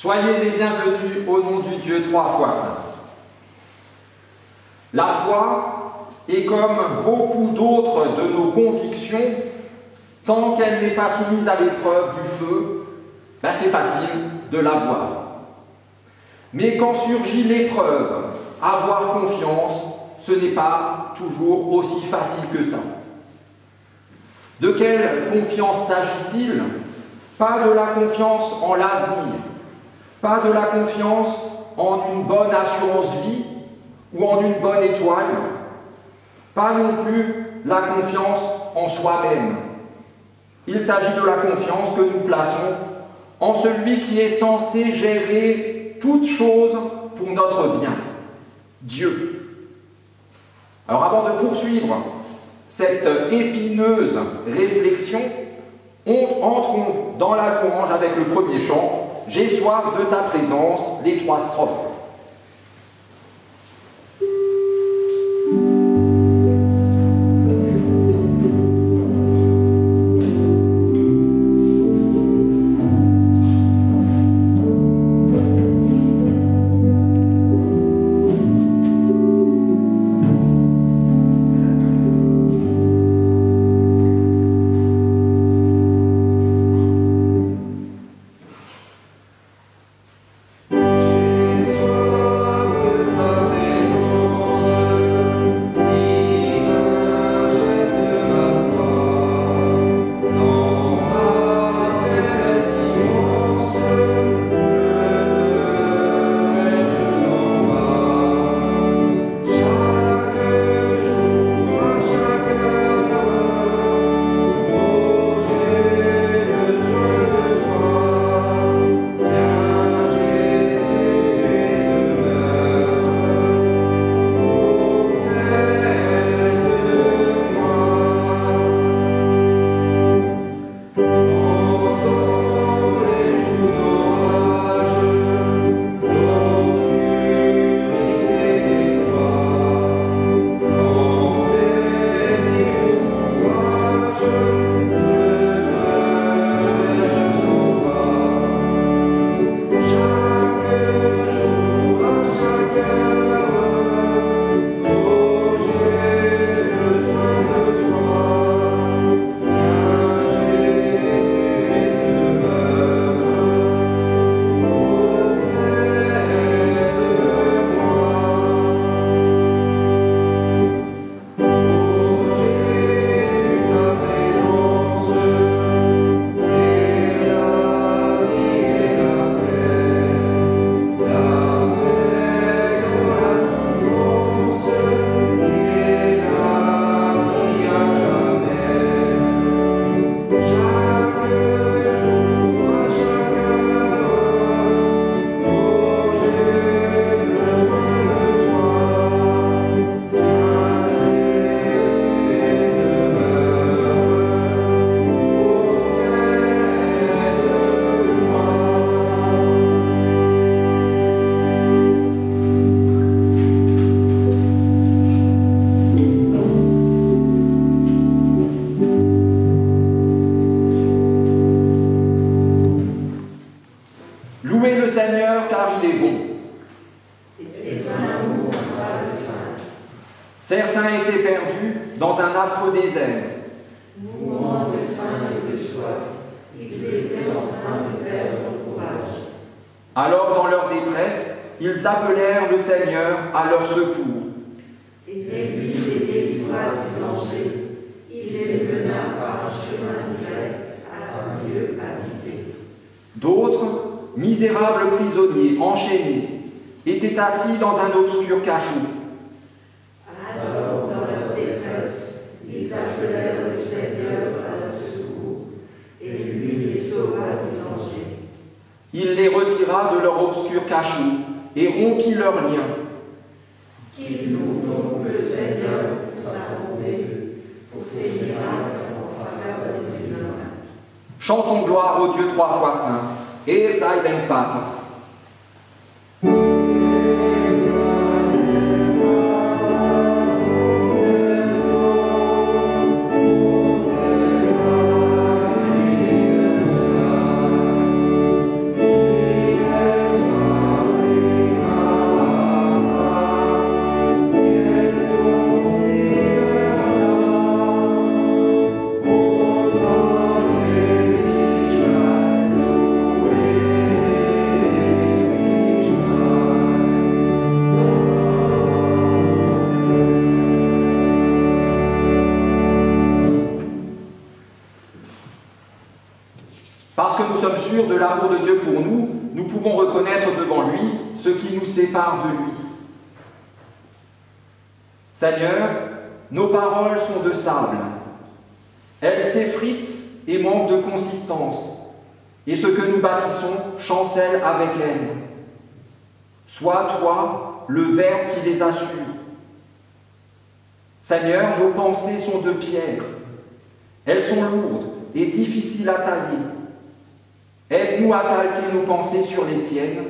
Soyez les bienvenus au nom du Dieu trois fois saint. La foi est comme beaucoup d'autres de nos convictions, tant qu'elle n'est pas soumise à l'épreuve du feu, c'est facile de l'avoir. Mais quand surgit l'épreuve, avoir confiance, ce n'est pas toujours aussi facile que ça. De quelle confiance s'agit-il? Pas de la confiance en l'avenir, pas de la confiance en une bonne assurance vie ou en une bonne étoile, pas non plus la confiance en soi-même. Il s'agit de la confiance que nous plaçons en celui qui est censé gérer toutes choses pour notre bien, Dieu. Alors avant de poursuivre cette épineuse réflexion, entrons dans la louange avec le premier chant. J'ai soif de ta présence, les trois strophes. Louez le Seigneur car il est bon. Et son amour n'a pas de fin. Certains étaient perdus dans un affreux désert. Mourant de faim et de soif, ils étaient en train de perdre courage. Alors dans leur détresse, ils appelèrent le Seigneur à leur secours. Et lui les délivra du danger. Il les mena par un chemin direct à un lieu habité. D'autres, misérables prisonniers, enchaînés, étaient assis dans un obscur cachot. Alors, dans leur détresse, ils appelèrent le Seigneur à leur secours, et lui les sauva du danger. Il les retira de leur obscur cachot et rompit leurs liens. Qu'il loue donc le Seigneur pour sa bonté, pour ses miracles en faveur des humains. Chantons gloire au Dieu trois fois saint. Et Saïd Fat. Amen. pour nous, nous pouvons reconnaître devant lui ce qui nous sépare de lui. Seigneur, nos paroles sont de sable. Elles s'effritent et manquent de consistance, et ce que nous bâtissons chancelle avec elles. Sois toi le Verbe qui les assure. Seigneur, nos pensées sont de pierre. Elles sont lourdes et difficiles à tailler. Aide-nous à calquer nos pensées sur les tiennes,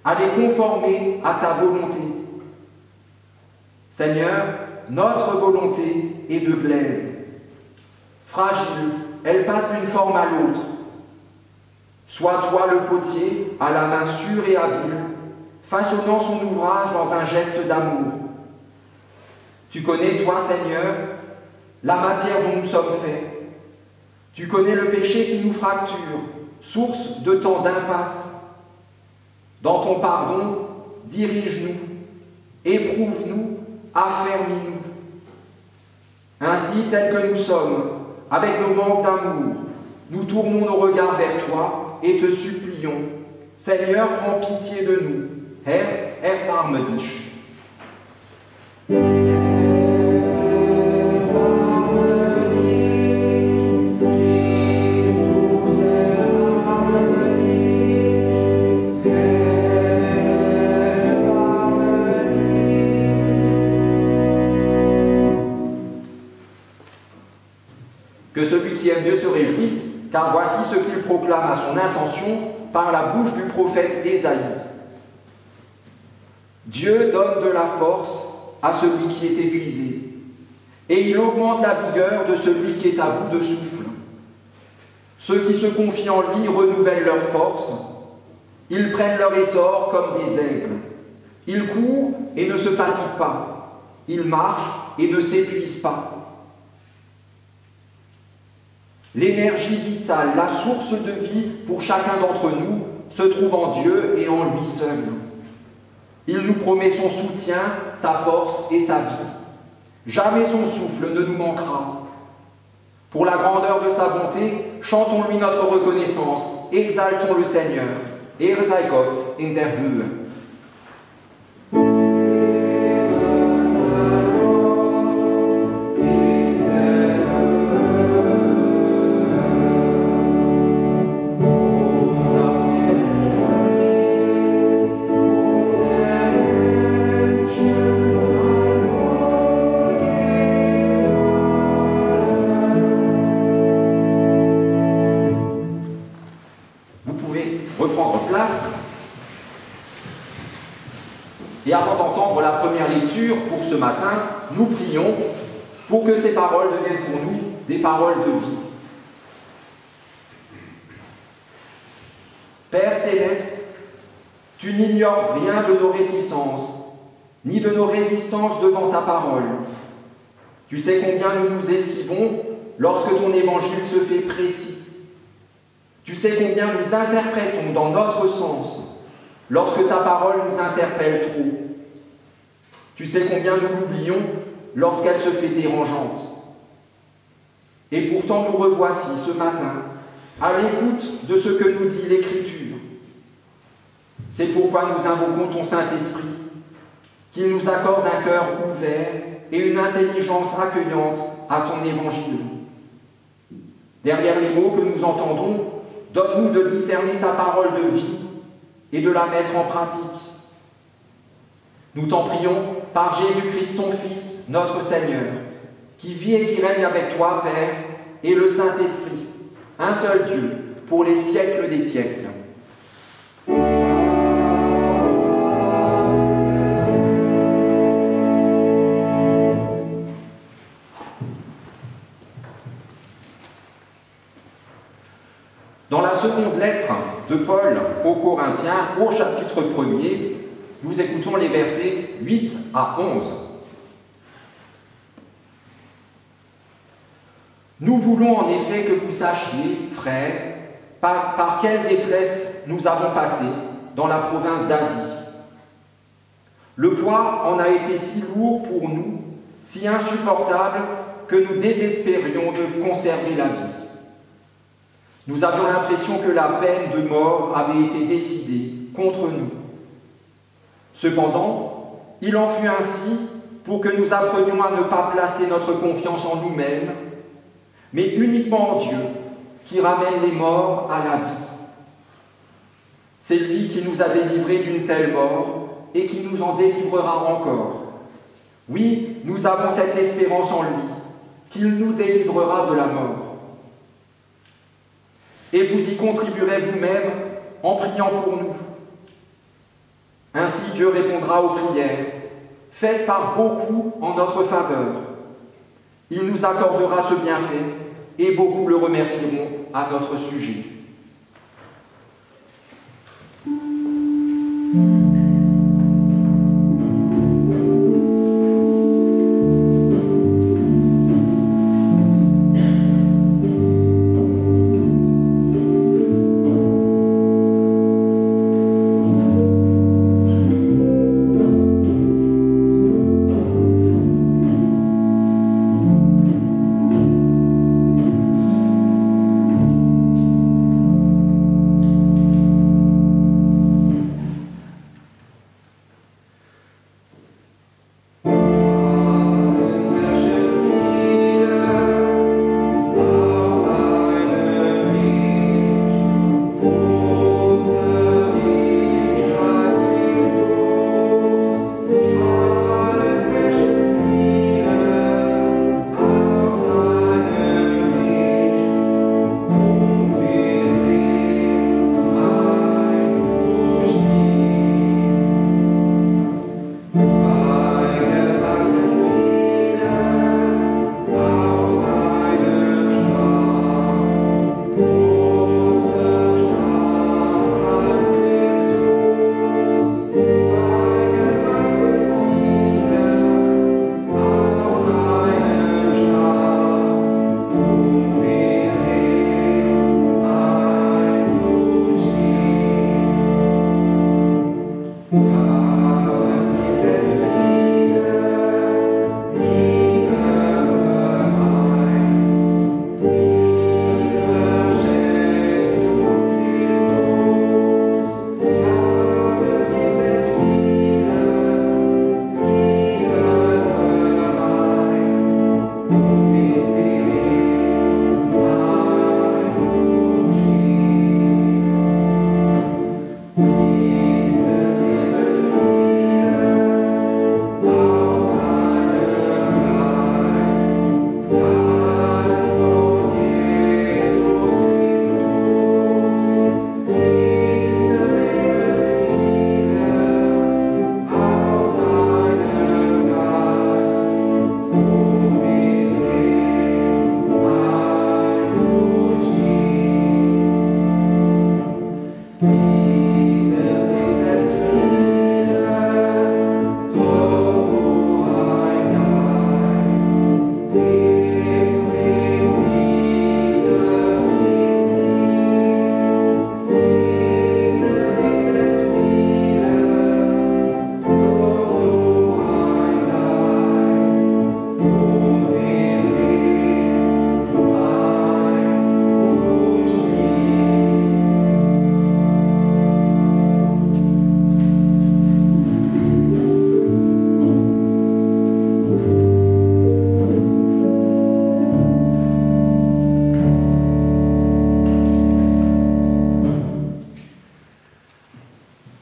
à les conformer à ta volonté. Seigneur, notre volonté est de glaise. Fragile, elle passe d'une forme à l'autre. Sois toi le potier, à la main sûre et habile, façonnant son ouvrage dans un geste d'amour. Tu connais, toi, Seigneur, la matière dont nous sommes faits. Tu connais le péché qui nous fracture, source de tant d'impasse. Dans ton pardon, dirige-nous, éprouve-nous, affermis-nous. Ainsi, tels que nous sommes, avec nos manques d'amour, nous tournons nos regards vers toi et te supplions. Seigneur, prends pitié de nous. Erbarme dich. Que celui qui aime Dieu se réjouisse, car voici ce qu'il proclame à son intention par la bouche du prophète Ésaïe. Dieu donne de la force à celui qui est épuisé, et il augmente la vigueur de celui qui est à bout de souffle. Ceux qui se confient en lui renouvellent leur force, ils prennent leur essor comme des aigles. Ils courent et ne se fatiguent pas, ils marchent et ne s'épuisent pas. L'énergie vitale, la source de vie pour chacun d'entre nous, se trouve en Dieu et en lui seul. Il nous promet son soutien, sa force et sa vie. Jamais son souffle ne nous manquera. Pour la grandeur de sa bonté, chantons-lui notre reconnaissance, exaltons le Seigneur. Ehre sei Gott in der Höhe. Reprendre place. Et avant d'entendre la première lecture pour ce matin, nous prions pour que ces paroles deviennent pour nous des paroles de vie. Père céleste, tu n'ignores rien de nos réticences, ni de nos résistances devant ta parole. Tu sais combien nous nous esquivons lorsque ton évangile se fait précis. Tu sais combien nous interprétons dans notre sens lorsque ta parole nous interpelle trop. Tu sais combien nous l'oublions lorsqu'elle se fait dérangeante. Et pourtant nous revoici ce matin à l'écoute de ce que nous dit l'Écriture. C'est pourquoi nous invoquons ton Saint-Esprit, qu'il nous accorde un cœur ouvert et une intelligence accueillante à ton évangile. Derrière les mots que nous entendons, donne-nous de discerner ta parole de vie et de la mettre en pratique. Nous t'en prions par Jésus-Christ, ton Fils, notre Seigneur, qui vit et qui règne avec toi, Père, et le Saint-Esprit, un seul Dieu, pour les siècles des siècles. Dans la seconde lettre de Paul aux Corinthiens, au chapitre 1er, nous écoutons les versets 8 à 11. Nous voulons en effet que vous sachiez, frères, par quelle détresse nous avons passé dans la province d'Asie. Le poids en a été si lourd pour nous, si insupportable, que nous désespérions de conserver la vie. Nous avions l'impression que la peine de mort avait été décidée contre nous. Cependant, il en fut ainsi pour que nous apprenions à ne pas placer notre confiance en nous-mêmes, mais uniquement en Dieu, qui ramène les morts à la vie. C'est lui qui nous a délivrés d'une telle mort et qui nous en délivrera encore. Oui, nous avons cette espérance en lui, qu'il nous délivrera de la mort. Et vous y contribuerez vous-même en priant pour nous. Ainsi Dieu répondra aux prières, faites par beaucoup en notre faveur. Il nous accordera ce bienfait et beaucoup le remercieront à notre sujet.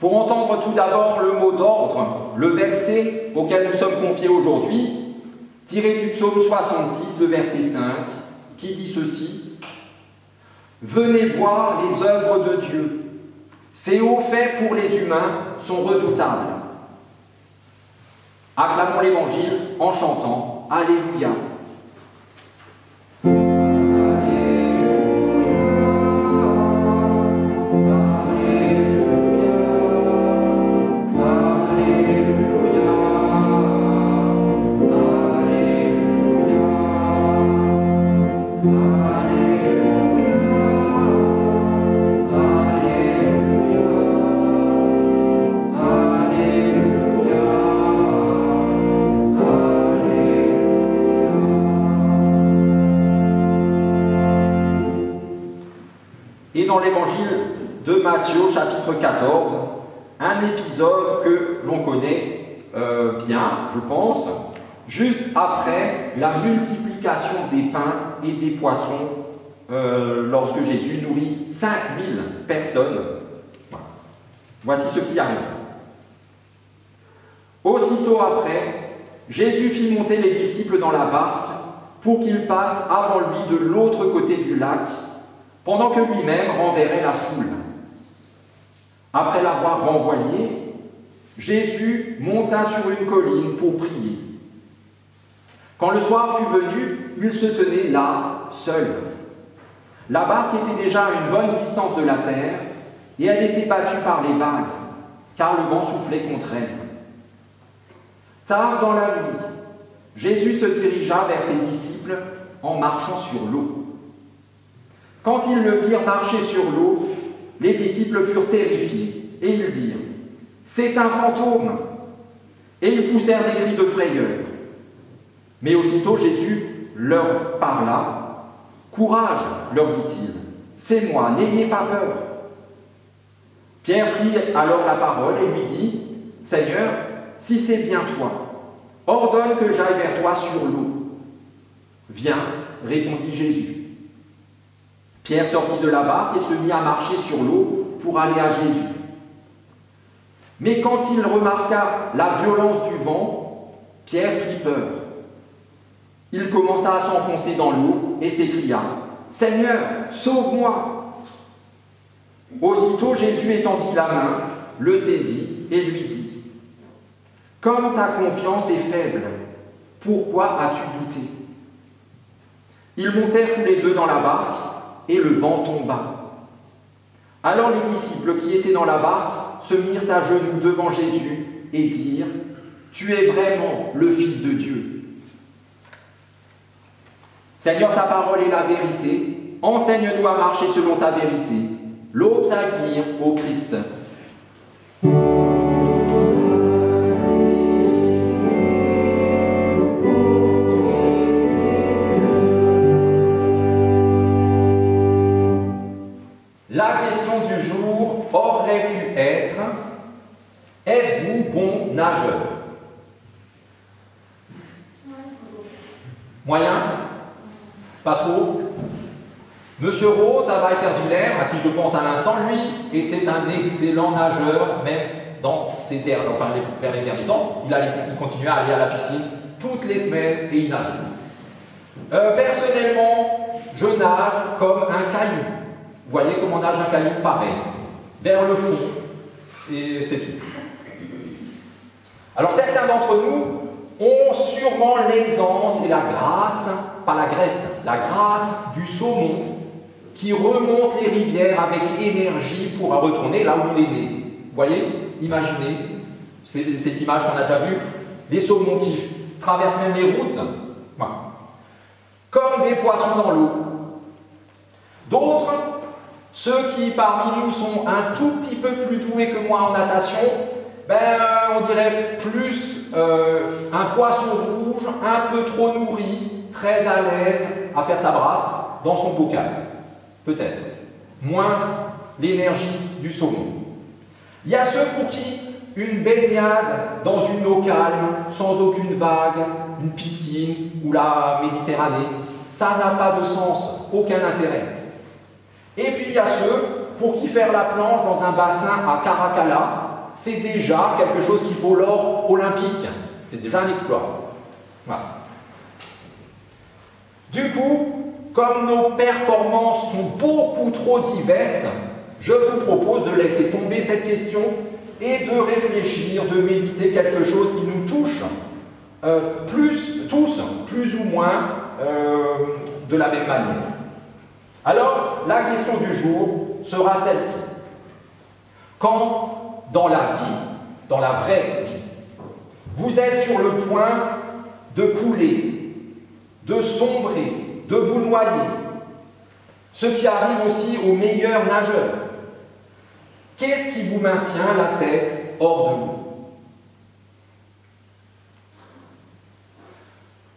Pour entendre tout d'abord le mot d'ordre, le verset auquel nous sommes confiés aujourd'hui, tiré du psaume 66, le verset 5, qui dit ceci: « Venez voir les œuvres de Dieu, ses hauts faits pour les humains sont redoutables. » Acclamons l'Évangile en chantant « Alléluia ». Alléluia. Matthieu au chapitre 14, un épisode que l'on connaît bien, je pense, juste après la multiplication des pains et des poissons lorsque Jésus nourrit 5000 personnes. Voici ce qui arrive. Aussitôt après, Jésus fit monter les disciples dans la barque pour qu'ils passent avant lui de l'autre côté du lac, pendant que lui-même renverrait la foule. Après l'avoir renvoyé, Jésus monta sur une colline pour prier. Quand le soir fut venu, il se tenait là, seul. La barque était déjà à une bonne distance de la terre, et elle était battue par les vagues, car le vent soufflait contre elle. Tard dans la nuit, Jésus se dirigea vers ses disciples en marchant sur l'eau. Quand ils le virent marcher sur l'eau, les disciples furent terrifiés, et ils dirent « C'est un fantôme !» Et ils poussèrent des cris de frayeur. Mais aussitôt Jésus leur parla. « Courage, leur dit-il, c'est moi, n'ayez pas peur. » Pierre prit alors la parole et lui dit « Seigneur, si c'est bien toi, ordonne que j'aille vers toi sur l'eau. » « Viens, répondit Jésus. Pierre sortit de la barque et se mit à marcher sur l'eau pour aller à Jésus. Mais quand il remarqua la violence du vent, Pierre prit peur. Il commença à s'enfoncer dans l'eau et s'écria « Seigneur, sauve-moi !» Aussitôt Jésus étendit la main, le saisit et lui dit « Comme ta confiance est faible, pourquoi as-tu douté ?» Ils montèrent tous les deux dans la barque et le vent tomba. Alors les disciples qui étaient dans la barque se mirent à genoux devant Jésus et dirent « Tu es vraiment le Fils de Dieu. » Seigneur, ta parole est la vérité. Enseigne-nous à marcher selon ta vérité. L'Aube s'attire au Christ. La question du jour aurait pu être « Êtes-vous bon nageur ?» Moyen? Pas trop? Monsieur Roth à Weiterswiller, à qui je pense à l'instant, lui, était un excellent nageur, même dans vers les derniers temps. Il continuait à aller à la piscine toutes les semaines et il nageait. Personnellement, je nage comme un caillou. Vous voyez comment nage un caillou? Pareil, vers le fond, et c'est tout. Alors certains d'entre nous ont sûrement l'aisance et la grâce, pas la graisse, la grâce du saumon qui remonte les rivières avec énergie pour retourner là où il est né. Vous voyez? Imaginez ces images qu'on a déjà vues, les saumons qui traversent même les routes, voilà. Comme des poissons dans l'eau. D'autres, ceux qui parmi nous sont un tout petit peu plus doués que moi en natation, on dirait plus un poisson rouge, un peu trop nourri, très à l'aise à faire sa brasse dans son bocal. Peut-être. Moins l'énergie du saumon. Il y a ceux pour qui une baignade dans une eau calme, sans aucune vague, une piscine ou la Méditerranée, ça n'a pas de sens, aucun intérêt. Et puis il y a ceux pour qui faire la planche dans un bassin à Caracalla, c'est déjà quelque chose qui vaut l'or olympique. C'est déjà un exploit. Voilà. Du coup, comme nos performances sont beaucoup trop diverses, je vous propose de laisser tomber cette question et de réfléchir, de méditer quelque chose qui nous touche tous, plus ou moins, de la même manière. Alors, la question du jour sera celle-ci. Quand, dans la vie, dans la vraie vie, vous êtes sur le point de couler, de sombrer, de vous noyer, ce qui arrive aussi aux meilleurs nageurs, qu'est-ce qui vous maintient la tête hors de l'eau?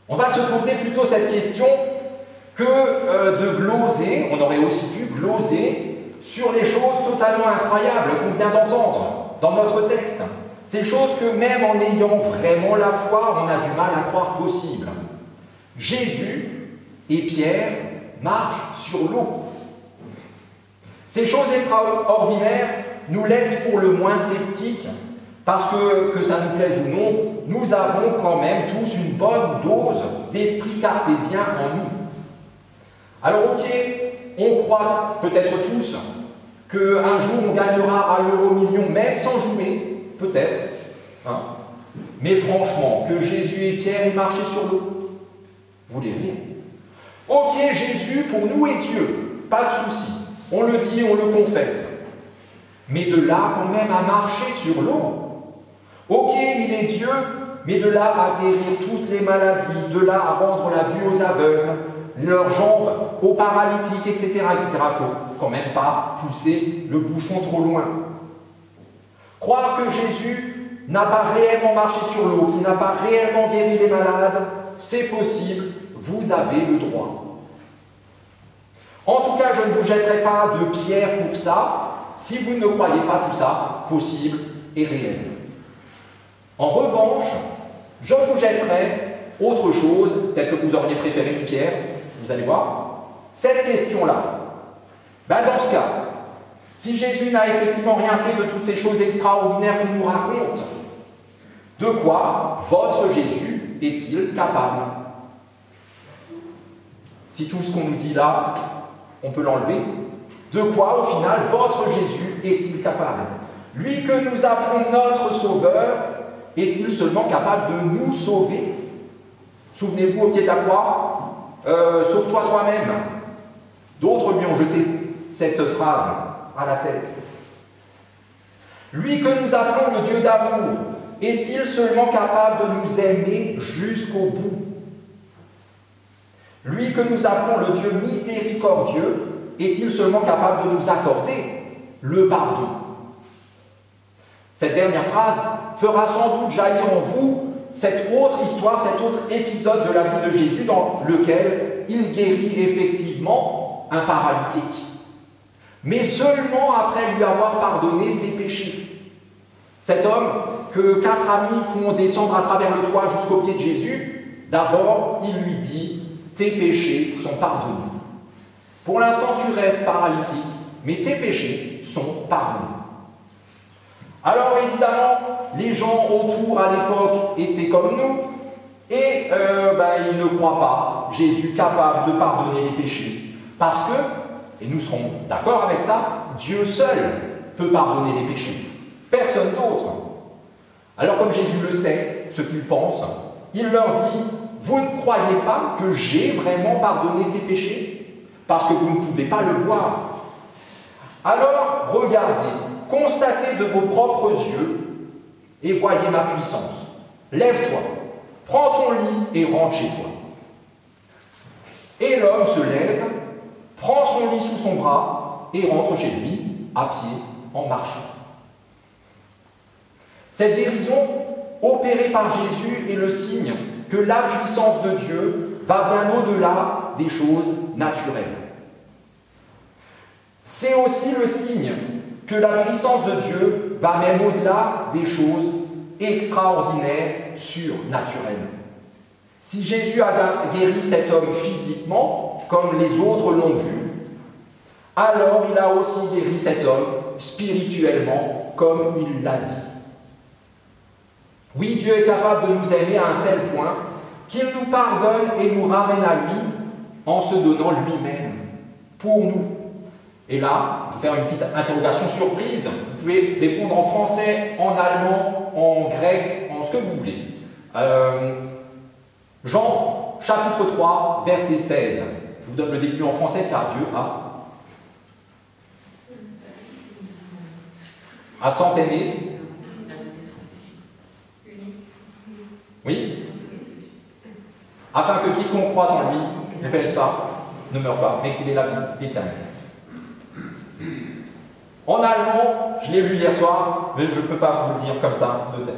On va se poser plutôt cette question que de gloser, on aurait aussi pu gloser sur les choses totalement incroyables qu'on vient d'entendre dans notre texte. Ces choses que même en ayant vraiment la foi, on a du mal à croire possible. Jésus et Pierre marchent sur l'eau. Ces choses extraordinaires nous laissent pour le moins sceptiques, parce que ça nous plaise ou non, nous avons quand même tous une bonne dose d'esprit cartésien en nous. Alors ok, on croit peut-être tous qu'un jour on gagnera à l'euro-million, même sans jouer, peut-être. Hein. Mais franchement, que Jésus et Pierre aient marché sur l'eau, vous l'irez. Ok, Jésus pour nous est Dieu, pas de souci. On le dit, on le confesse. Mais de là quand même à marcher sur l'eau. Ok, il est Dieu, mais de là à guérir toutes les maladies, de là à rendre la vue aux aveugles, leurs jambes aux paralytiques, etc., etc. Il ne faut quand même pas pousser le bouchon trop loin. Croire que Jésus n'a pas réellement marché sur l'eau, qu'il n'a pas réellement guéri les malades, c'est possible, vous avez le droit. En tout cas, je ne vous jetterai pas de pierre pour ça, si vous ne croyez pas tout ça possible et réel. En revanche, je vous jetterai autre chose, peut-être que vous auriez préféré une pierre, vous allez voir. Cette question-là, dans ce cas, si Jésus n'a effectivement rien fait de toutes ces choses extraordinaires qu'on nous raconte, de quoi votre Jésus est-il capable? Si tout ce qu'on nous dit là, on peut l'enlever, de quoi, au final, votre Jésus est-il capable? Lui que nous appelons notre Sauveur, est-il seulement capable de nous sauver? Souvenez-vous au pied de la croix, sauve-toi toi-même. D'autres lui ont jeté cette phrase à la tête. Lui que nous appelons le Dieu d'amour, est-il seulement capable de nous aimer jusqu'au bout? Lui que nous appelons le Dieu miséricordieux, est-il seulement capable de nous accorder le pardon? Cette dernière phrase fera sans doute jaillir en vous cette autre histoire, cet autre épisode de la vie de Jésus dans lequel il guérit effectivement un paralytique, mais seulement après lui avoir pardonné ses péchés. Cet homme que 4 amis font descendre à travers le toit jusqu'au pied de Jésus, d'abord il lui dit « Tes péchés sont pardonnés ». Pour l'instant tu restes paralytique, mais tes péchés sont pardonnés. Alors évidemment, les gens autour à l'époque étaient comme nous, et ils ne croient pas Jésus capable de pardonner les péchés. Parce que, et nous serons d'accord avec ça, Dieu seul peut pardonner les péchés. Personne d'autre. Alors comme Jésus le sait, ce qu'il pense, il leur dit, vous ne croyez pas que j'ai vraiment pardonné ces péchés? Parce que vous ne pouvez pas le voir. Alors, regardez, constatez de vos propres yeux et voyez ma puissance. Lève-toi, prends ton lit et rentre chez toi. Et l'homme se lève, prend son lit sous son bras et rentre chez lui, à pied, en marchant. Cette guérison, opérée par Jésus, est le signe que la puissance de Dieu va bien au-delà des choses naturelles. C'est aussi le signe que la puissance de Dieu va même au-delà des choses extraordinaires, surnaturelles. Si Jésus a guéri cet homme physiquement, comme les autres l'ont vu, alors il a aussi guéri cet homme spirituellement, comme il l'a dit. Oui, Dieu est capable de nous aimer à un tel point qu'il nous pardonne et nous ramène à lui en se donnant lui-même, pour nous. Et là, pour faire une petite interrogation surprise, vous pouvez répondre en français, en allemand, en grec, en ce que vous voulez. Jean, chapitre 3, verset 16. Je vous donne le début en français car Dieu a tant aimé. Oui? Afin que quiconque croit en lui ne périsse pas, ne meure pas, mais qu'il ait la vie éternelle. En allemand, je l'ai lu hier soir, mais je ne peux pas vous le dire comme ça de tête.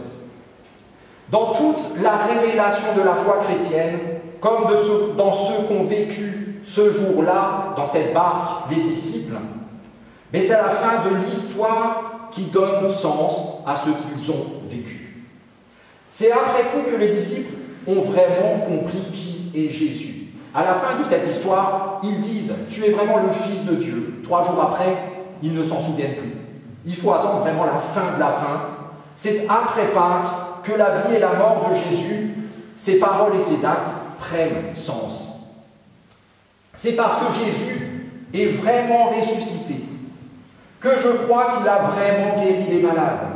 Dans toute la révélation de la foi chrétienne, comme dans ceux qu'ont vécu ce jour-là, dans cette barque, les disciples, mais c'est la fin de l'histoire qui donne sens à ce qu'ils ont vécu. C'est après coup que les disciples ont vraiment compris qui est Jésus. À la fin de cette histoire, ils disent « Tu es vraiment le Fils de Dieu ». 3 jours après, ils ne s'en souviennent plus. Il faut attendre vraiment la fin de la fin. C'est après Pâques que la vie et la mort de Jésus, ses paroles et ses actes prennent sens. C'est parce que Jésus est vraiment ressuscité que je crois qu'il a vraiment guéri les malades.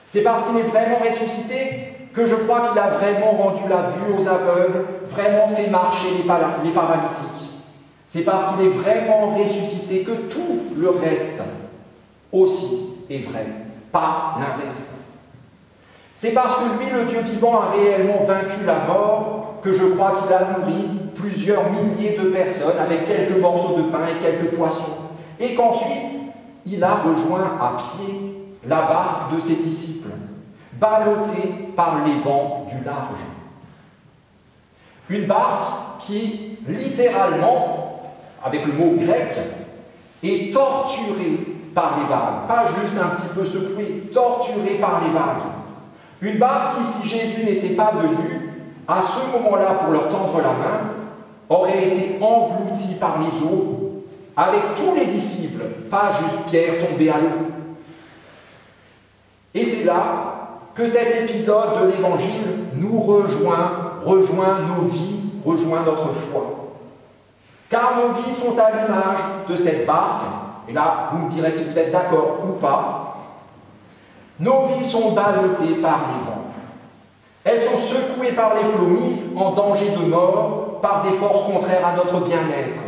C'est parce qu'il est vraiment ressuscité que je crois qu'il a vraiment rendu la vue aux aveugles, vraiment fait marcher les paralytiques. C'est parce qu'il est vraiment ressuscité que tout le reste aussi est vrai, pas l'inverse. C'est parce que lui, le Dieu vivant, a réellement vaincu la mort que je crois qu'il a nourri plusieurs milliers de personnes avec quelques morceaux de pain et quelques poissons, et qu'ensuite, il a rejoint à pied la barque de ses disciples, ballottée par les vents du large. Une barque qui, littéralement, avec le mot grec, est torturée par les vagues, pas juste un petit peu secouée, torturée par les vagues. Une barque qui, si Jésus n'était pas venu, à ce moment-là, pour leur tendre la main, aurait été engloutie par les eaux, avec tous les disciples, pas juste Pierre tombé à l'eau. Et c'est là que cet épisode de l'Évangile nous rejoint nos vies, rejoint notre foi. Car nos vies sont à l'image de cette barque, et là, vous me direz si vous êtes d'accord ou pas. Nos vies sont ballottées par les vents. Elles sont secouées par les flots, mises en danger de mort par des forces contraires à notre bien-être.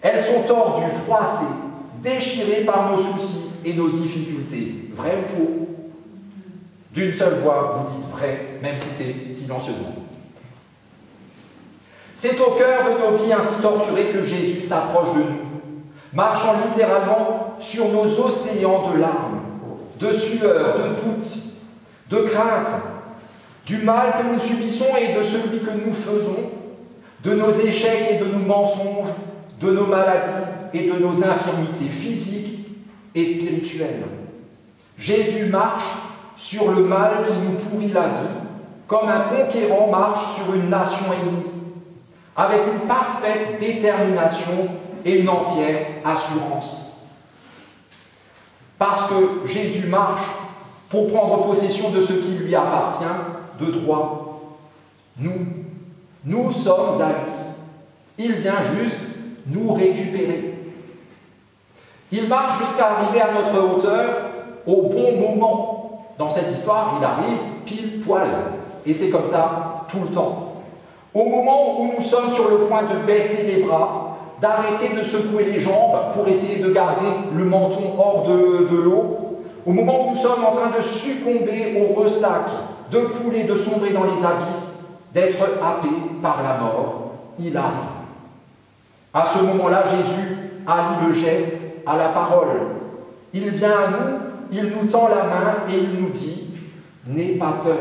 Elles sont tordues, froissées, déchirées par nos soucis et nos difficultés. Vrai ou faux? D'une seule voix, vous dites vrai, même si c'est silencieusement. C'est au cœur de nos vies ainsi torturées que Jésus s'approche de nous, marchant littéralement sur nos océans de larmes, de sueur, de doute, de crainte, du mal que nous subissons et de celui que nous faisons, de nos échecs et de nos mensonges, de nos maladies et de nos infirmités physiques et spirituelles. Jésus marche sur le mal qui nous pourrit la vie, comme un conquérant marche sur une nation ennemie, avec une parfaite détermination et une entière assurance. Parce que Jésus marche pour prendre possession de ce qui lui appartient de droit. Nous sommes à lui. Il vient juste nous récupérer. Il marche jusqu'à arriver à notre hauteur au bon moment. Dans cette histoire, il arrive pile poil. Et c'est comme ça tout le temps. Au moment où nous sommes sur le point de baisser les bras, d'arrêter de secouer les jambes pour essayer de garder le menton hors de l'eau, au moment où nous sommes en train de succomber au ressac, de couler, de sombrer dans les abysses, d'être happés par la mort, il arrive. À ce moment-là, Jésus allie le geste à la parole. Il vient à nous, il nous tend la main et il nous dit « N'aie pas peur ».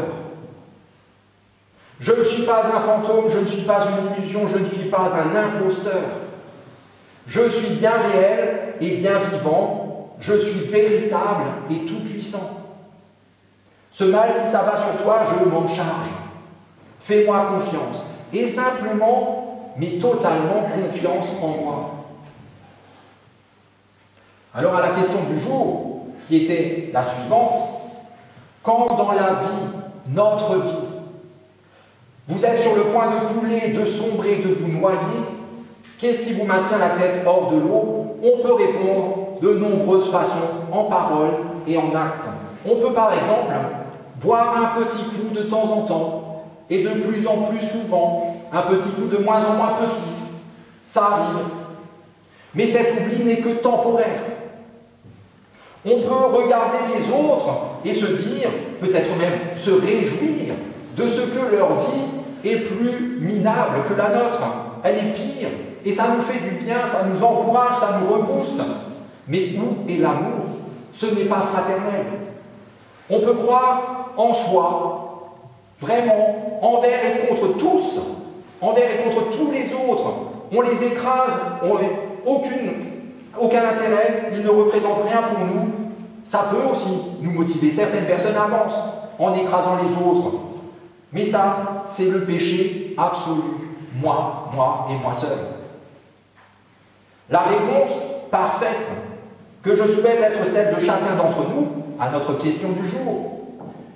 Je ne suis pas un fantôme, je ne suis pas une illusion, je ne suis pas un imposteur. Je suis bien réel et bien vivant, je suis véritable et tout-puissant. Ce mal qui s'abat sur toi, je m'en charge. Fais-moi confiance, et simplement, mais totalement confiance en moi. Alors à la question du jour, qui était la suivante, quand dans la vie, notre vie, vous êtes sur le point de couler, de sombrer, de vous noyer, qu'est-ce qui vous maintient la tête hors de l'eau? On peut répondre de nombreuses façons, en parole et en acte. On peut par exemple boire un petit coup de temps en temps, et de plus en plus souvent, un petit coup de moins en moins petit. Ça arrive. Mais cet oubli n'est que temporaire. On peut regarder les autres et se dire, peut-être même se réjouir de ce que leur vie est plus minable que la nôtre. Elle est pire. Et ça nous fait du bien, ça nous encourage, ça nous rebooste. Mais où est l'amour? Ce n'est pas fraternel. On peut croire en soi, vraiment, envers et contre tous, envers et contre tous les autres. On les écrase, aucun intérêt, il ne représente rien pour nous. Ça peut aussi nous motiver. Certaines personnes avancent en écrasant les autres. Mais ça, c'est le péché absolu. Moi et moi seul. La réponse parfaite que je souhaite être celle de chacun d'entre nous à notre question du jour,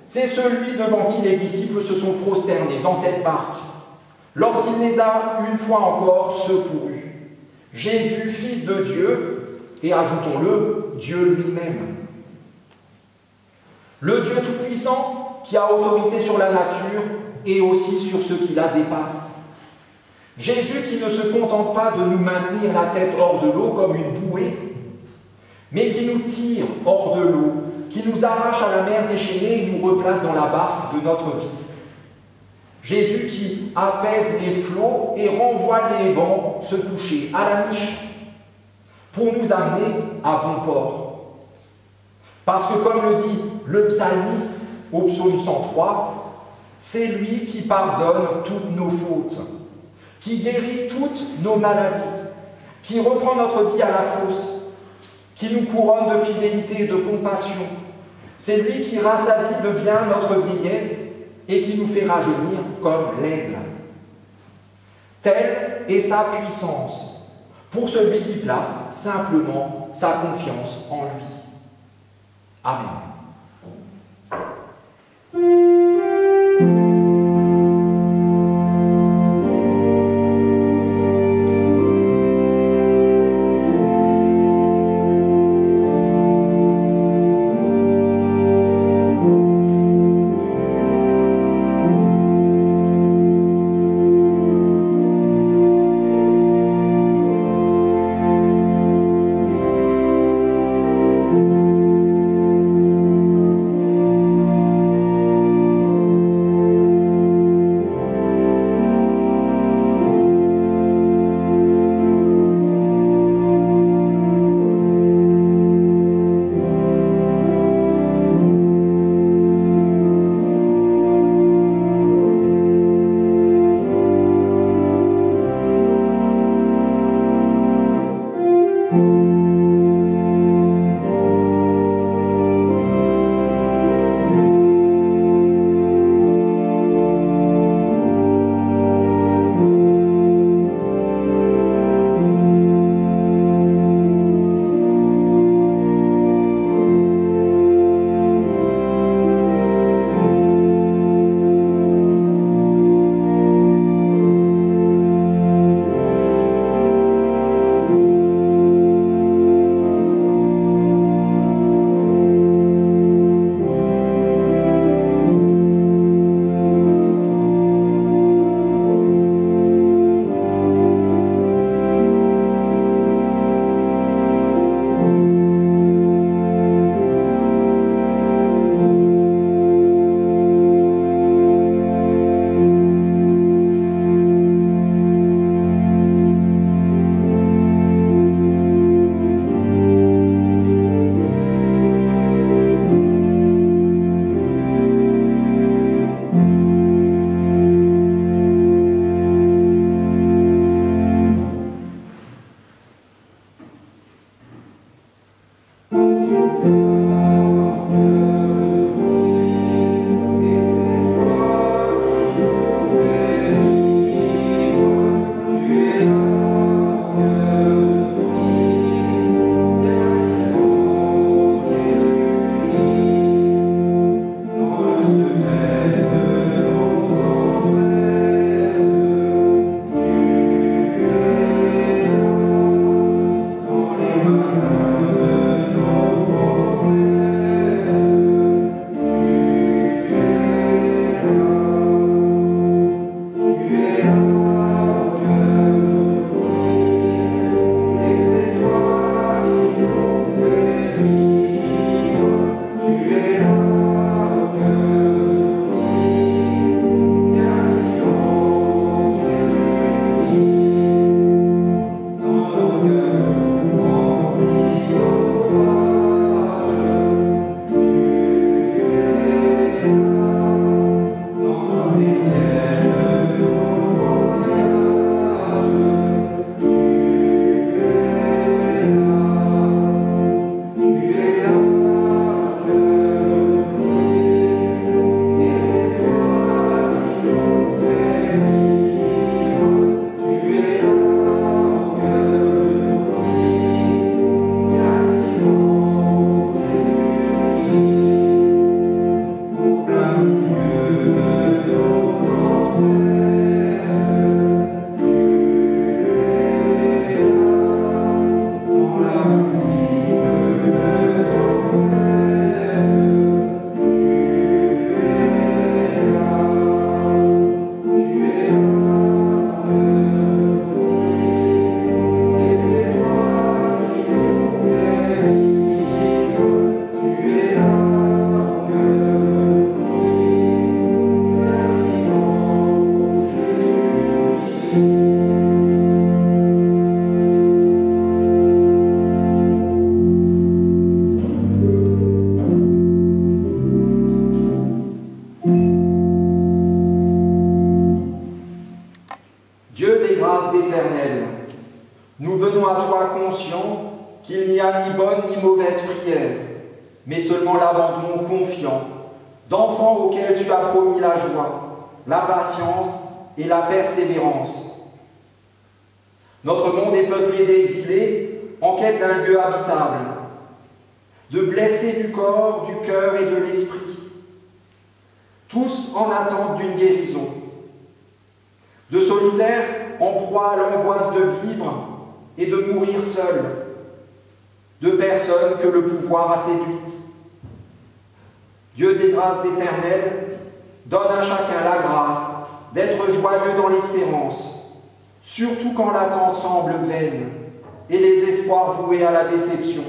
c'est celui devant qui les disciples se sont prosternés dans cette barque, lorsqu'il les a une fois encore secourus. Jésus, Fils de Dieu, et ajoutons-le, Dieu lui-même. Le Dieu Tout-Puissant qui a autorité sur la nature et aussi sur ceux qui la dépassent. Jésus qui ne se contente pas de nous maintenir la tête hors de l'eau comme une bouée, mais qui nous tire hors de l'eau, qui nous arrache à la mer déchaînée et nous replace dans la barque de notre vie. Jésus qui apaise les flots et renvoie les vents se coucher à la niche pour nous amener à bon port. Parce que comme le dit le psalmiste au psaume 103, c'est lui qui pardonne toutes nos fautes, qui guérit toutes nos maladies, qui reprend notre vie à la fosse, qui nous couronne de fidélité et de compassion. C'est lui qui rassasie de bien notre vieillesse et qui nous fait rajeunir comme l'aigle. Telle est sa puissance pour celui qui place simplement sa confiance en lui. Amen. qu'il n'y a ni bonne ni mauvaise prière, mais seulement l'abandon confiant d'enfants auxquels tu as promis la joie, la patience et la persévérance. Notre monde est peuplé d'exilés en quête d'un lieu habitable, de blessés du corps, du cœur et de l'esprit, tous en attente d'une guérison, de solitaires en proie à l'angoisse de vivre et de mourir seuls, de personnes que le pouvoir a séduites. Dieu des grâces éternelles, donne à chacun la grâce d'être joyeux dans l'espérance, surtout quand l'attente semble vaine et les espoirs voués à la déception.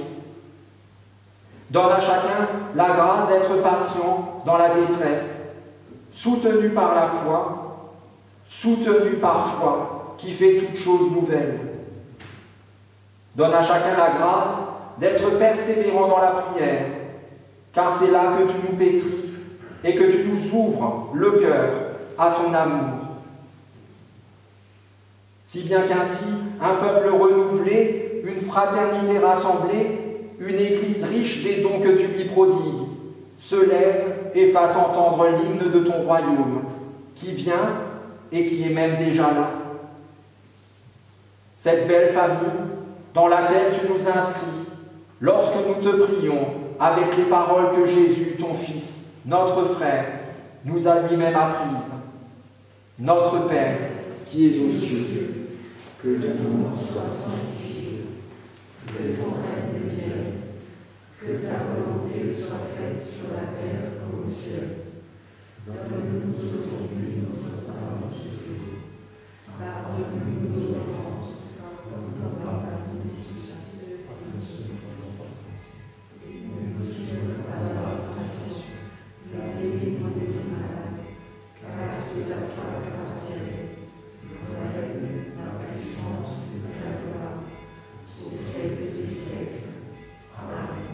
Donne à chacun la grâce d'être patient dans la détresse, soutenu par la foi, soutenu par toi qui fais toutes choses nouvelles. Donne à chacun la grâce d'être persévérant dans la prière, car c'est là que tu nous pétris et que tu nous ouvres le cœur à ton amour. Si bien qu'ainsi, un peuple renouvelé, une fraternité rassemblée, une église riche des dons que tu lui prodigues, se lève et fasse entendre l'hymne de ton royaume, qui vient et qui est même déjà là. Cette belle famille dans laquelle tu nous inscris, lorsque nous te prions avec les paroles que Jésus, ton Fils, notre frère, nous a lui-même apprises. Notre Père, qui es aux cieux, que ton nom soit sanctifié, que ton règne vienne, que ta volonté soit faite sur la terre comme au ciel. Donne-nous aujourd'hui notre pain quotidien. Pardonne-nous nos offenses, comme nous pardonnons aussi à ceux qui nous offensent. Et ne nous soumets pas à la tentation, mais délivre-nous du mal, car c'est à toi qu'appartiennent le règne, la puissance et la gloire, au siècle des siècles. Amen.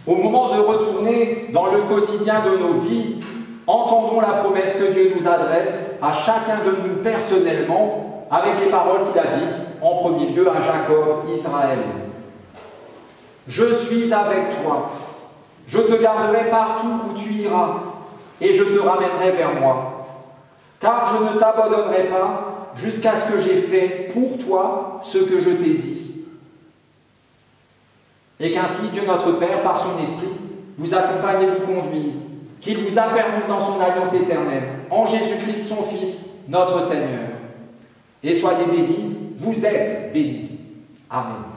Au moment de retourner dans le quotidien de nos vies, entendons la promesse que Dieu nous adresse à chacun de nous personnellement avec les paroles qu'il a dites en premier lieu à Jacob, Israël. Je suis avec toi, je te garderai partout où tu iras et je te ramènerai vers moi, car je ne t'abandonnerai pas jusqu'à ce que j'ai fait pour toi ce que je t'ai dit. Et qu'ainsi Dieu notre Père, par son Esprit, vous accompagne et vous conduise, qu'il vous affermisse dans son alliance éternelle, en Jésus-Christ son Fils, notre Seigneur. Et soyez bénis, vous êtes bénis. Amen.